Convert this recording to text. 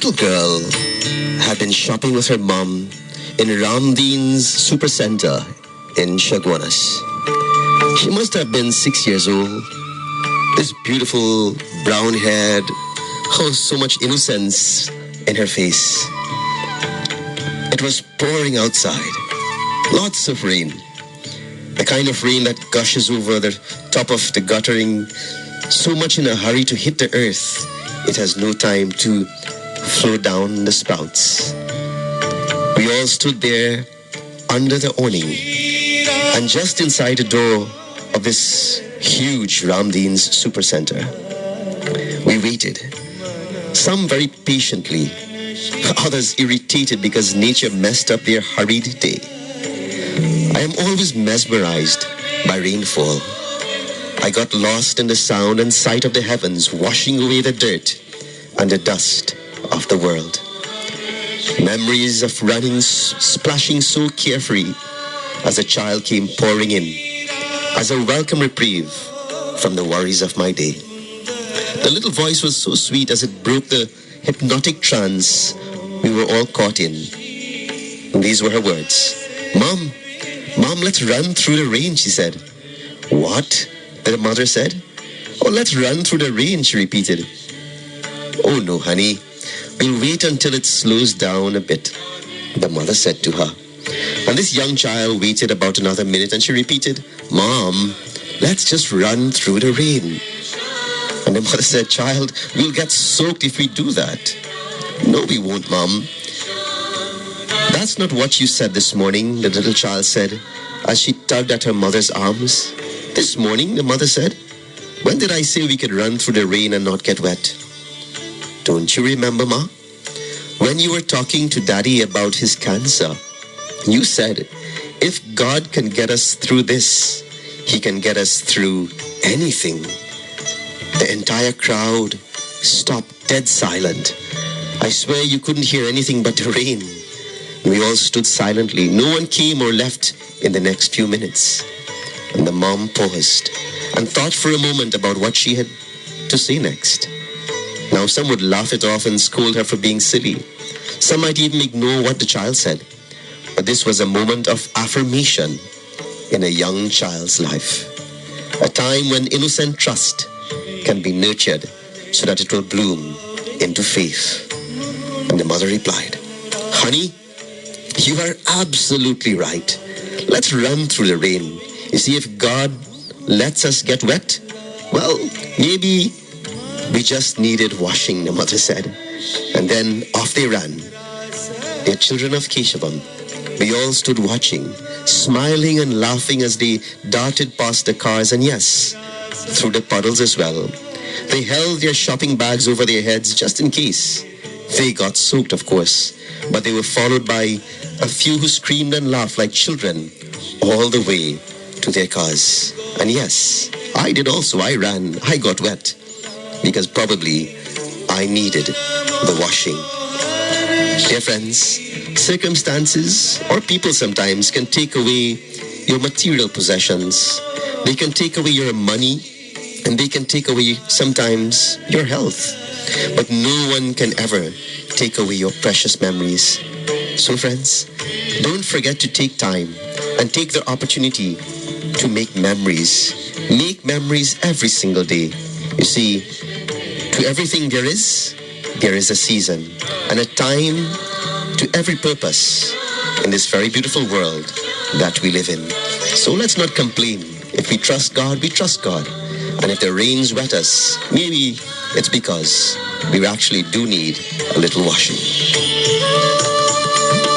little girl had been shopping with her mom in Ramdeen's supercenter in Shagwanas. She must have been 6 years old. This beautiful brown-haired, oh, so much innocence in her face. It was pouring outside. Lots of rain. The kind of rain that gushes over the top of the guttering so much in a hurry to hit the earth, it has no time to flow down the spouts. We all stood there under the awning, and just inside the door of this huge Ramdeen's supercenter, we waited. Some very patiently, others irritated because nature messed up their hurried day. I am always mesmerized by rainfall. I got lost in the sound and sight of the heavens washing away the dirt and the dust of the world. Memories of running, splashing so carefree as a child came pouring in, as a welcome reprieve from the worries of my day. The little voice was so sweet as it broke the hypnotic trance we were all caught in. And these were her words. Mom, let's run through the rain, she said. What? The mother said. Oh, let's run through the rain, she repeated. Oh, no, honey. We'll wait until it slows down a bit, the mother said to her. And this young child waited about another minute and she repeated, Mom, let's just run through the rain. And the mother said, Child, we'll get soaked if we do that. No, we won't, Mom. That's not what you said this morning, the little child said, as she tugged at her mother's arms. This morning, the mother said. When did I say we could run through the rain and not get wet? Don't you remember, Ma? When you were talking to Daddy about his cancer, you said, if God can get us through this, he can get us through anything. The entire crowd stopped dead silent. I swear you couldn't hear anything but the rain. We all stood silently. No one came or left in the next few minutes. And the mom paused and thought for a moment about what she had to say next. Now, some would laugh it off and scold her for being silly. Some might even ignore what the child said. But this was a moment of affirmation in a young child's life. A time when innocent trust can be nurtured so that it will bloom into faith. And the mother replied, Honey, you are absolutely right. Let's run through the rain. You see, if God lets us get wet, well, maybe we just needed washing, the mother said. And then off they ran. They're children of Keshavam. We all stood watching, smiling and laughing as they darted past the cars and yes, through the puddles as well. They held their shopping bags over their heads just in case. They got soaked, of course, but they were followed by a few who screamed and laughed like children all the way to their cars. And yes, I did also. I ran. I got wet because probably I needed the washing. Dear friends, circumstances or people sometimes can take away your material possessions. They can take away your money and they can take away sometimes your health. But no one can ever take away your precious memories. So friends, don't forget to take time and take the opportunity to make memories. Make memories every single day. You see, to everything there is a season and a time to every purpose in this very beautiful world that we live in. So let's not complain. If we trust God, we trust God. And if the rains wet us, maybe it's because we actually do need a little washing.